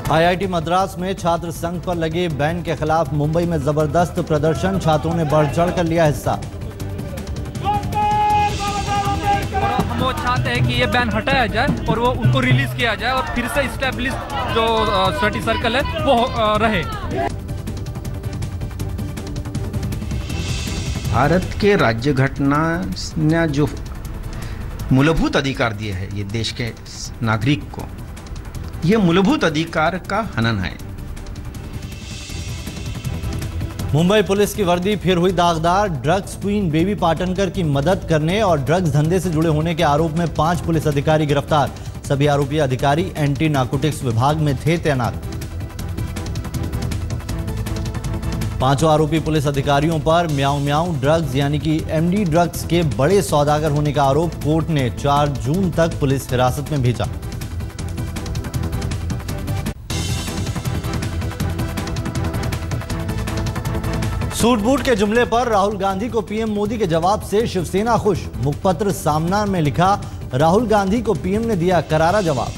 IIT Madras में छात्र संघ पर लगे बैन के खिलाफ मुंबई में जबरदस्त प्रदर्शन, छात्रों ने बढ़ चढ़ कर लिया हिस्सा। हम वो चाहते हैं कि ये बैन हटाया जाए और वो उनको रिलीज किया जाए और फिर से इस्टेब्लिश जो स्टडी सर्कल है वो रहे। भारत के राज्य घटना ने जो मूलभूत अधिकार दिए हैं ये देश के नागरिक को, ये मूलभूत अधिकार का हनन है। मुंबई पुलिस की वर्दी फिर हुई दागदार, ड्रग्स क्वीन बेबी पाटनकर की मदद करने और ड्रग्स धंधे से जुड़े होने के आरोप में 5 पुलिस अधिकारी गिरफ्तार। सभी आरोपी अधिकारी एंटी नार्कोटिक्स विभाग में थे तैनात। 5 आरोपी पुलिस अधिकारियों पर म्याऊं म्याऊं ड्रग्स यानी कि एमडी ड्रग्स के बड़े सौदागर होने का आरोप कोर्ट ने 4 जून तक पुलिस हिरासत में भेजा। सूट बूट के जुमले पर राहुल गांधी को पीएम मोदी के जवाब से शिवसेना खुश। मुखपत्र सामना में लिखा, राहुल गांधी को पीएम ने दिया करारा जवाब।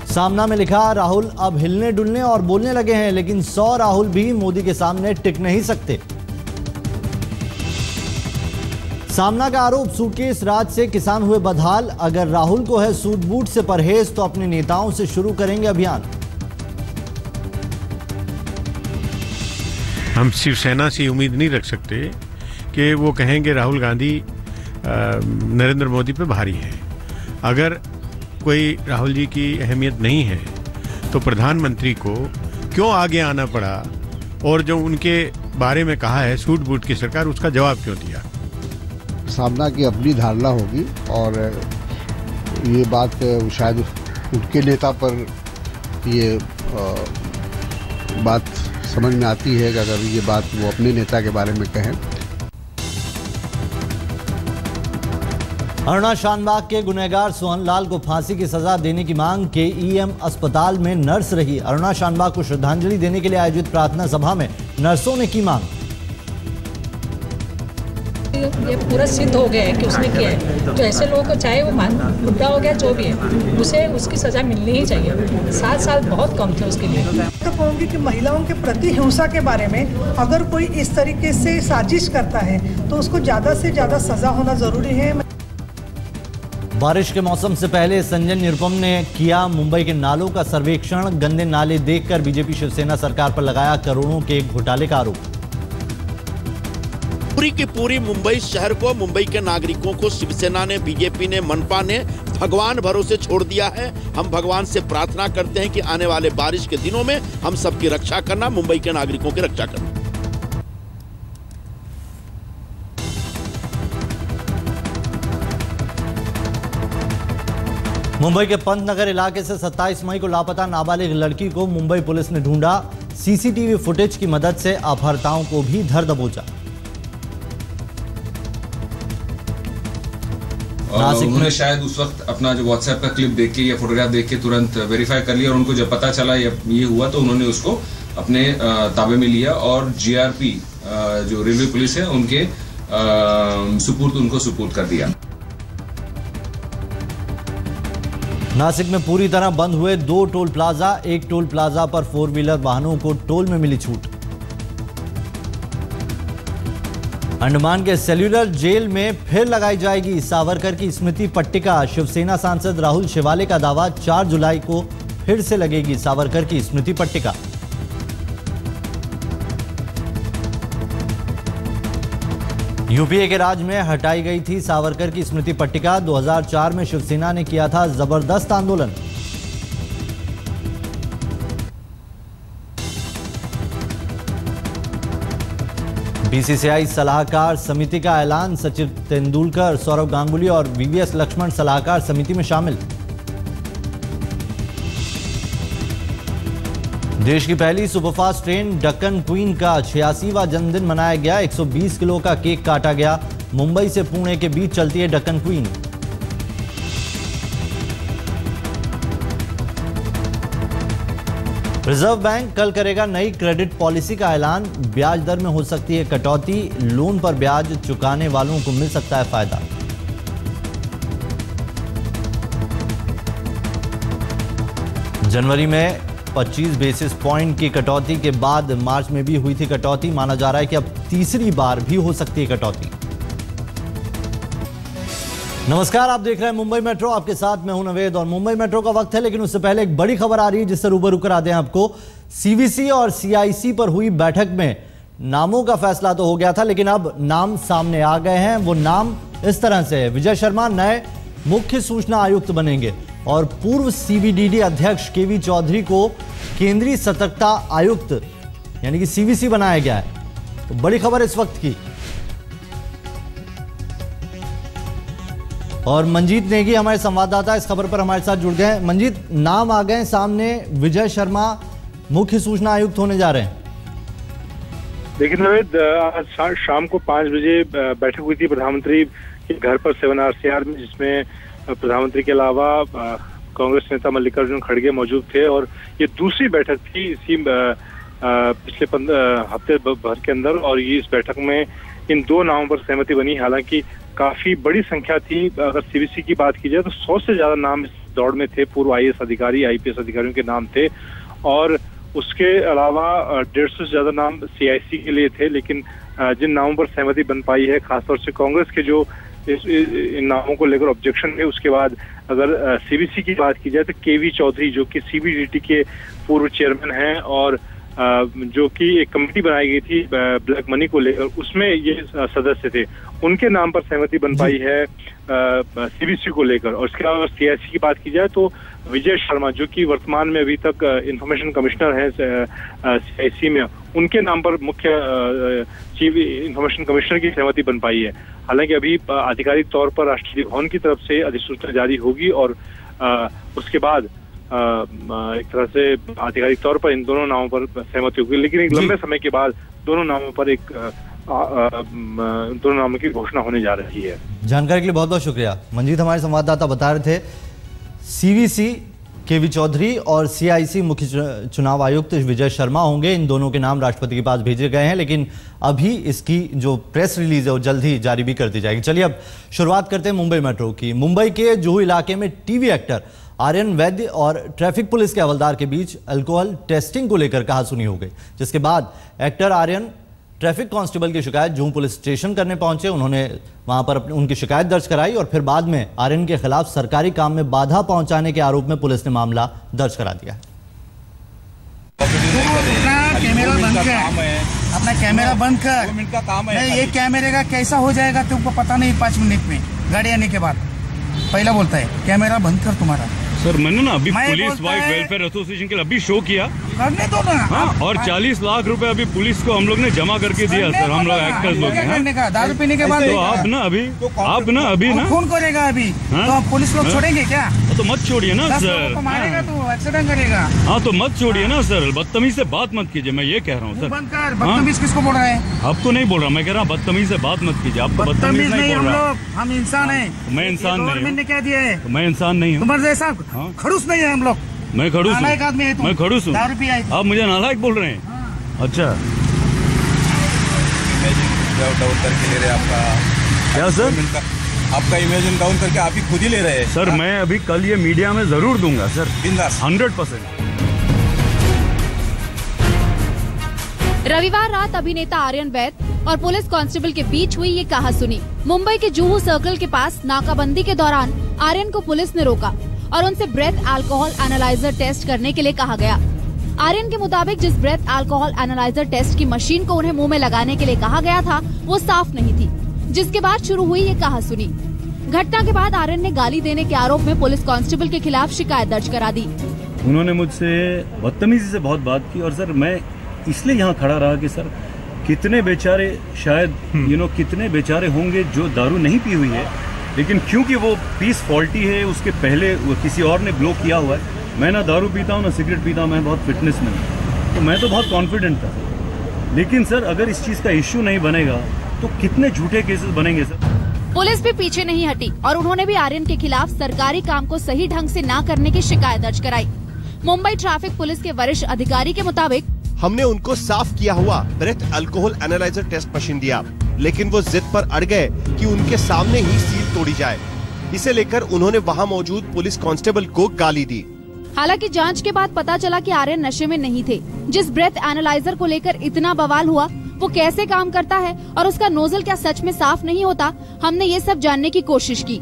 सामना में लिखा, राहुल अब हिलने डुलने और बोलने लगे हैं, लेकिन 100 राहुल भी मोदी के सामने टिक नहीं सकते। सामना का आरोप, सूटकेस राज से किसान हुए बदहाल। अगर राहुल को है सूट बूट से परहेज तो अपने नेताओं से शुरू करेंगे अभियान। हम शिवसेना से उम्मीद नहीं रख सकते कि वो कहेंगे राहुल गांधी नरेंद्र मोदी पे भारी है। अगर कोई राहुल जी की अहमियत नहीं है तो प्रधानमंत्री को क्यों आगे आना पड़ा और जो उनके बारे में कहा है सूट बूट की सरकार, उसका जवाब क्यों दिया। सामना की अपनी धारणा होगी और ये बात शायद उनके नेता पर ये बात समझ में आती है कि अगर ये बात वो अपने नेता के बारे में कहें। अरुणा शानबाग के गुनहगार सोहन लाल को फांसी की सजा देने की मांग के ईएम अस्पताल में नर्स रही। अरुणा शानबाग को श्रद्धांजलि देने के लिए आयोजित प्रार्थना सभा में नर्सों ने की मांग। ये पूरा सिद्ध हो गया है कि उसने किया है, तो ऐसे लोगों को चाहे वो बुढ़ा हो गया जो भी है, उसे उसकी सजा मिलनी ही चाहिए। 7 साल बहुत कम थे उसके लिए। तो कहूँगी कि महिलाओं के प्रति हिंसा के बारे में अगर कोई इस तरीके से साजिश करता है तो उसको ज़्यादा से ज़्यादा सजा होना ज़रूरी है। बारिश के मौसम से पहले संजय निरुपम ने किया मुंबई के नालों का सर्वेक्षण। गंदे नाले देखकर बीजेपी शिवसेना सरकार पर लगाया करोड़ों के घोटाले का आरोप। पूरी की पूरी मुंबई शहर को, मुंबई के नागरिकों को शिवसेना ने, बीजेपी ने, मनपा ने भगवान भरोसे छोड़ दिया है। हम भगवान से प्रार्थना करते हैं कि आने वाले बारिश के दिनों में हम सबकी रक्षा करना, मुंबई के नागरिकों की रक्षा करना। मुंबई के पंतनगर इलाके से 27 मई को लापता नाबालिग लड़की को मुंबई पुलिस ने ढूंढा। सीसीटीवी फुटेज की मदद से अपहर्ताओं को भी धर दबोचा। और उन्होंने शायद उस वक्त अपना जो व्हाट्सएप का क्लिप देख के या फोटोग्राफ देख के तुरंत वेरीफाई कर लिया और उनको जब पता चला ये हुआ तो उन्होंने उसको अपने ताबे में लिया और जीआरपी जो रेलवे पुलिस है उनके सुपुर्द कर दिया। नासिक में पूरी तरह बंद हुए 2 टोल प्लाजा। एक टोल प्लाजा पर 4 व्हीलर वाहनों को टोल में मिली छूट। अंडमान के सेल्यूलर जेल में फिर लगाई जाएगी सावरकर की स्मृति पट्टिका। शिवसेना सांसद राहुल शिवाले का दावा, 4 जुलाई को फिर से लगेगी सावरकर की स्मृति पट्टिका। यूपीए के राज में हटाई गई थी सावरकर की स्मृति पट्टिका। 2004 में शिवसेना ने किया था जबरदस्त आंदोलन। बीसीसीआई सलाहकार समिति का ऐलान, सचिन तेंदुलकर, सौरव गांगुली और वीवीएस लक्ष्मण सलाहकार समिति में शामिल। देश की पहली सुपरफास्ट ट्रेन डक्कन क्वीन का 86वां जन्मदिन मनाया गया। 120 किलो का केक काटा गया। मुंबई से पुणे के बीच चलती है डक्कन क्वीन। रिजर्व बैंक कल करेगा नई क्रेडिट पॉलिसी का ऐलान। ब्याज दर में हो सकती है कटौती। लोन पर ब्याज चुकाने वालों को मिल सकता है फायदा। जनवरी में 25 बेसिस पॉइंट की कटौती के बाद मार्च में भी हुई थी कटौती। माना जा रहा है कि अब तीसरी बार भी हो सकती है कटौती। नमस्कार, आप देख रहे हैं मुंबई मेट्रो, आपके साथ मैं हूं नवेद और मुंबई मेट्रो का वक्त है। लेकिन उससे पहले एक बड़ी खबर आ रही है जिससे रूबरू करा दें आपको। सीवीसी और सीआईसी पर हुई बैठक में नामों का फैसला तो हो गया था, लेकिन अब नाम सामने आ गए हैं। वो नाम इस तरह से है: विजय शर्मा नए मुख्य सूचना आयुक्त बनेंगे और पूर्व सीबीडीडी अध्यक्ष केवी चौधरी को केंद्रीय सतर्कता आयुक्त यानी कि सीवीसी बनाया गया है। तो बड़ी खबर इस वक्त की। और मंजीत नेगी हमारे संवाददाता इस खबर पर हमारे साथ जुड़ गए हैं। मंजीत, नाम आ गए सामने, विजय शर्मा मुख्य सूचना आयुक्त होने जा रहे हैं। देखिए नवेद, आज शाम को 5 बजे बैठक हुई थी प्रधानमंत्री के घर पर 7RCR में, जिसमें प्रधानमंत्री के अलावा कांग्रेस नेता मल्लिकार्जुन खड़गे मौजूद थे। और ये दूसरी बैठक थी इसी पिछले हफ्ते भर के अंदर, और ये इस बैठक में इन 2 नामों पर सहमति बनी। हालांकि काफी बड़ी संख्या थी। अगर सीवीसी की बात की जाए तो 100 से ज्यादा नाम इस दौड़ में थे। पूर्व IAS अधिकारी, IPS अधिकारियों के नाम थे, और उसके अलावा 150 से ज्यादा नाम CIC के लिए थे। लेकिन जिन नामों पर सहमति बन पाई है, खासतौर से कांग्रेस के जो इन नामों को लेकर ऑब्जेक्शन है, उसके बाद अगर सीवीसी की बात की जाए तो केवी चौधरी, जो कि CBDT के पूर्व चेयरमैन हैं और जो कि एक कमेटी बनाई गई थी ब्लैक मनी को लेकर, उसमें ये सदस्य थे, उनके नाम पर सहमति बन पाई है सीवीसी को लेकर। और इसके अलावा CIC की बात की जाए तो विजय शर्मा, जो कि वर्तमान में अभी तक इंफॉर्मेशन कमिश्नर हैं CIC में, उनके नाम पर मुख्य चीफ इंफॉर्मेशन कमिश्नर की सहमति बन पाई है। हालांकि अभी आधिकारिक तौर पर राष्ट्रपति भवन की तरफ से अधिसूचना जारी होगी और उसके बाद एक तरह से आधिकारिक तौर पर इन दोनों नामों पर सहमति होगी। लेकिन एक लंबे समय के बाद दोनों नामों पर दोनों नामों की घोषणा होने जा रही है। जानकारी के लिए बहुत बहुत शुक्रिया मंजीत। हमारे संवाददाता बता रहे थे सीवीसी केवी चौधरी और CIC मुख्य चुनाव आयुक्त विजय शर्मा होंगे। इन दोनों के नाम राष्ट्रपति के पास भेजे गए हैं, लेकिन अभी इसकी जो प्रेस रिलीज है वो जल्द ही जारी भी कर दी जाएगी। चलिए अब शुरुआत करते हैं मुंबई मेट्रो की। मुंबई के जुहू इलाके में टीवी एक्टर आर्यन वैद्य और ट्रैफिक पुलिस के हवलदार के बीच अल्कोहल टेस्टिंग को लेकर कहासुनी हो गई, जिसके बाद एक्टर आर्यन ट्रैफिक कांस्टेबल की शिकायत जुहू पुलिस स्टेशन करने पहुंचे। उन्होंने वहां पर उनकी शिकायत दर्ज कराई और फिर बाद में आर्यन के खिलाफ सरकारी काम में बाधा पहुंचाने के आरोप में पुलिस ने मामला दर्ज करा दिया है। कैमरा बंद कर, अपना कैमरा बंद कर। 2 मिनट का काम है। ये कैमरे का कैसा हो जाएगा तुमको पता नहीं। 5 मिनट में गाड़ी आने के बाद पहला बोलता है कैमरा बंद कर तुम्हारा। सर मैंने ना अभी पुलिस वाइफ वेलफेयर एसोसिएशन के लिए अभी शो किया, करने दो ना। हाँ, और 40 लाख रुपए अभी पुलिस को हम लोग ने जमा करके दिया सर, हम लोग एक्टर्स लोग हैं। दारू पीने के बाद तो आप ना अभी ना कौन करेगा अभी? तो पुलिस लोग छोड़ेंगे क्या? तो मत छोड़िए ना सर, मारेगा तो एक्सीडेंट करेगा। हाँ तो मत छोड़िए ना सर, बदतमीज से बात मत कीजिए, मैं ये कह रहा हूँ सर। बदतमीज किसको बोल रहा है? आपको नहीं बोल रहा, मैं कह रहा हूँ बदतमीज से बात मत कीजिए। आपको बदतमीज नहीं बोल रहा। हम इंसान है। मैं इंसान नहीं हूँ। ने क्या दिया है? मैं इंसान नहीं हूँ। तुम्हारे जैसा खड़ूस नहीं है हम लोग। मैं खड़ूस हूँ, मैं खड़ूस हूँ। आप मुझे नालायक बोल रहे हैं? अच्छा डाउन करके ले रहे आपका क्या सर? आपका इमेज डाउन करके आप ही खुद ही ले रहे हैं सर। मैं अभी कल ये मीडिया में जरूर दूंगा सर, 100%। रविवार रात अभिनेता आर्यन वैद्य और पुलिस कांस्टेबल के बीच हुई ये कहासुनी। मुंबई के जुहू सर्कल के पास नाकाबंदी के दौरान आर्यन को पुलिस ने रोका और उनसे ब्रेथ अल्कोहल एनालाइजर टेस्ट करने के लिए कहा गया। आर्यन के मुताबिक जिस ब्रेथ अल्कोहल एनालाइजर टेस्ट की मशीन को उन्हें मुंह में लगाने के लिए कहा गया था वो साफ नहीं थी, जिसके बाद शुरू हुई ये कहासुनी। घटना के बाद आर्यन ने गाली देने के आरोप में पुलिस कांस्टेबल के खिलाफ शिकायत दर्ज करा दी। उन्होंने मुझसे बदतमीजी से बहुत बात की और सर मैं इसलिए यहाँ खड़ा रहा कि सर कितने बेचारे शायद कितने बेचारे होंगे जो दारू नहीं पी हुई है, लेकिन क्योंकि वो पीस फॉल्टी है, उसके पहले किसी और ने ब्लो किया हुआ है। मैं ना दारू पीता हूँ ना सिगरेट पीता हूँ, मैं बहुत फिटनेस में हूँ, तो मैं तो बहुत कॉन्फिडेंट था। लेकिन सर अगर इस चीज का इश्यू नहीं बनेगा तो कितने झूठे केसेस बनेंगे सर। पुलिस भी पीछे नहीं हटी और उन्होंने भी आर्यन के खिलाफ सरकारी काम को सही ढंग से न करने की शिकायत दर्ज कराई। मुंबई ट्रैफिक पुलिस के वरिष्ठ अधिकारी के मुताबिक हमने उनको साफ किया हुआ breath alcohol analyser test machine दिया, लेकिन वो जिद पर अड़ गए कि उनके सामने ही सील तोड़ी जाए। इसे लेकर उन्होंने वहां मौजूद पुलिस कांस्टेबल को गाली दी। हालांकि जांच के बाद पता चला कि आर्यन नशे में नहीं थे। जिस ब्रेथ एनालाइजर को लेकर इतना बवाल हुआ वो कैसे काम करता है और उसका नोजल क्या सच में साफ नहीं होता, हमने ये सब जानने की कोशिश की।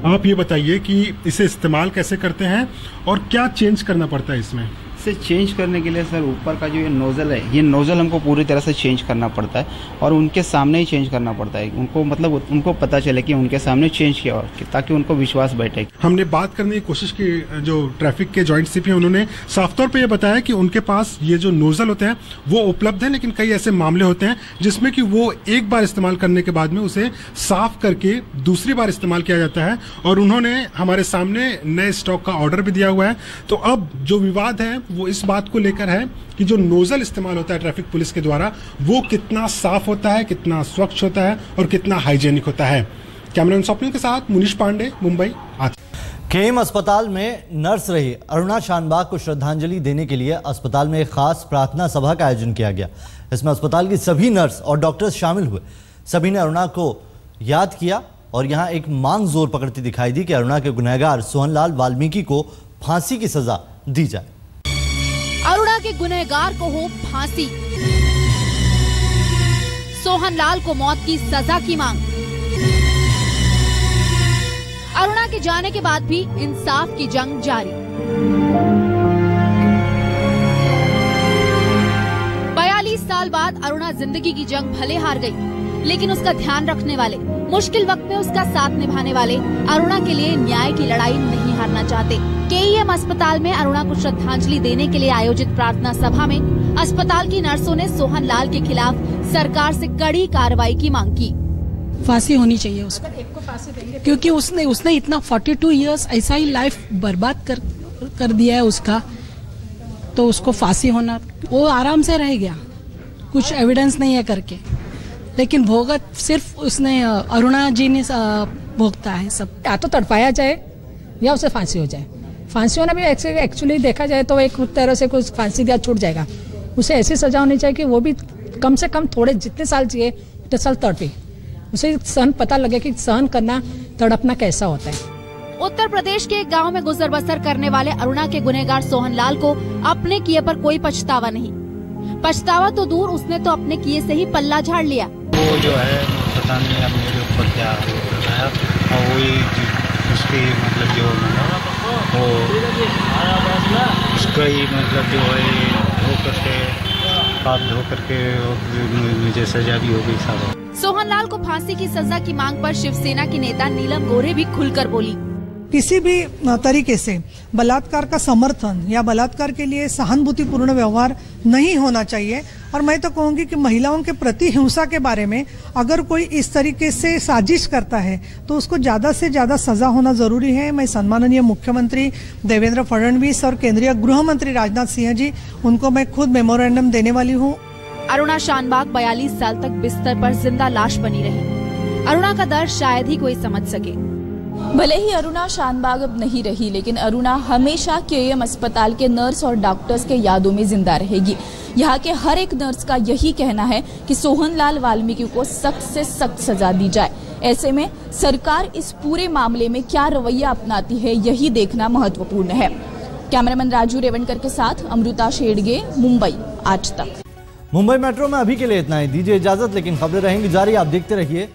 आप ये बताइए कि इसे इस्तेमाल कैसे करते हैं और क्या चेंज करना पड़ता है इसमें? इसे चेंज करने के लिए सर ऊपर का जो ये नोज़ल है, ये नोज़ल हमको पूरी तरह से चेंज करना पड़ता है और उनके सामने ही चेंज करना पड़ता है। उनको मतलब उनको पता चले कि उनके सामने चेंज किया और ताकि उनको विश्वास बैठे। हमने बात करने की कोशिश की, जो ट्रैफिक के जॉइंट सीपी हैं उन्होंने साफ तौर पे ये बताया कि उनके पास ये जो नोज़ल होते हैं वो उपलब्ध है, लेकिन कई ऐसे मामले होते हैं जिसमें कि वो एक बार इस्तेमाल करने के बाद में उसे साफ करके दूसरी बार इस्तेमाल किया जाता है और उन्होंने हमारे सामने नए स्टॉक का ऑर्डर भी दिया हुआ है। तो अब जो विवाद है वो इस बात को लेकर है कि जो नोजल इस्तेमाल होता है ट्रैफिक पुलिस के द्वारा वो कितना साफ होता है, कितना स्वच्छ होता है और कितना हाइजेनिक होता है। कैमरामैन स्वप्निल के साथ मुनीश पांडे, मुंबई। केम अस्पताल में नर्स रही अरुणा शानबाग को श्रद्धांजलि देने के लिए अस्पताल में एक खास प्रार्थना सभा का आयोजन किया गया। इसमें अस्पताल की सभी नर्स और डॉक्टर्स शामिल हुए। सभी ने अरुणा को याद किया और यहाँ एक मांग जोर पकड़ती दिखाई दी कि अरुणा के गुनहगार सोहनलाल वाल्मीकि को फांसी की सजा दी जाए। अरुणा के गुनहगार को हो फांसी, सोहनलाल को मौत की सजा की मांग। अरुणा के जाने के बाद भी इंसाफ की जंग जारी। 42 साल बाद अरुणा जिंदगी की जंग भले हार गई, लेकिन उसका ध्यान रखने वाले, मुश्किल वक्त में उसका साथ निभाने वाले अरुणा के लिए न्याय की लड़ाई नहीं हारना चाहते। केईएम अस्पताल में अरुणा को श्रद्धांजलि देने के लिए आयोजित प्रार्थना सभा में अस्पताल की नर्सों ने सोहनलाल के खिलाफ सरकार से कड़ी कार्रवाई की मांग की। फांसी होनी चाहिए उसको, क्योंकि उसने इतना 42 इयर्स ऐसा ही लाइफ बर्बाद कर दिया है उसका, तो उसको फांसी होना, वो आराम से रह गया, कुछ एविडेंस नहीं है करके, लेकिन भोगत सिर्फ उसने अरुणा जी ने भोगता है सब। या तो तड़पाया जाए या उसे फांसी हो जाए। फांसी होना भी एक्चुअली देखा जाए तो एक तरह से कुछ फांसी दिया छूट जाएगा। उसे ऐसी सजा होनी चाहिए कि वो भी कम से कम थोड़े जितने साल जिए उतने साल तड़पे, उसे सहन पता लगे कि सहन करना, तड़पना कैसा होता है। उत्तर प्रदेश के एक गांव में गुजर बसर करने वाले अरुणा के गुनहगार सोहनलाल को अपने किए पर कोई पछतावा नहीं। पछतावा तो दूर, उसने तो अपने किए से ही पल्ला झाड़ लिया। वो जो है पता नहीं अब मेरे ऊपर क्या है, और वही उसकी मतलब जो वो उसका ही मतलब जो है वो करके पाप धो करके मुझे सजा भी हो गई साहब। सोहनलाल को फांसी की सजा की मांग पर शिवसेना की नेता नीलम गोरे भी खुलकर बोली। किसी भी तरीके से बलात्कार का समर्थन या बलात्कार के लिए सहानुभूतिपूर्ण व्यवहार नहीं होना चाहिए। और मैं तो कहूँगी कि महिलाओं के प्रति हिंसा के बारे में अगर कोई इस तरीके से साजिश करता है तो उसको ज़्यादा से ज़्यादा सजा होना जरूरी है। मैं सम्माननीय मुख्यमंत्री देवेंद्र फडणवीस और केंद्रीय गृह मंत्री राजनाथ सिंह जी, उनको मैं खुद मेमोरेंडम देने वाली हूँ। अरुणा शानबाग 42 साल तक बिस्तर पर जिंदा लाश बनी रही। अरुणा का दर्द शायद ही कोई समझ सके। भले ही अरुणा शानबाग अब नहीं रही, लेकिन अरुणा हमेशा केएम अस्पताल के नर्स और डॉक्टर्स के यादों में जिंदा रहेगी। यहाँ के हर एक नर्स का यही कहना है कि सोहनलाल वाल्मीकि को सख्त से सख्त सजा दी जाए। ऐसे में सरकार इस पूरे मामले में क्या रवैया अपनाती है, यही देखना महत्वपूर्ण है। कैमरामैन राजू रेवणकर के साथ अमृता शेडगे, मुंबई, आज तक। मुंबई मेट्रो में अभी के लिए इतना ही। दीजिए इजाजत, लेकिन खबरें रहेंगी जारी। आप देखते रहिए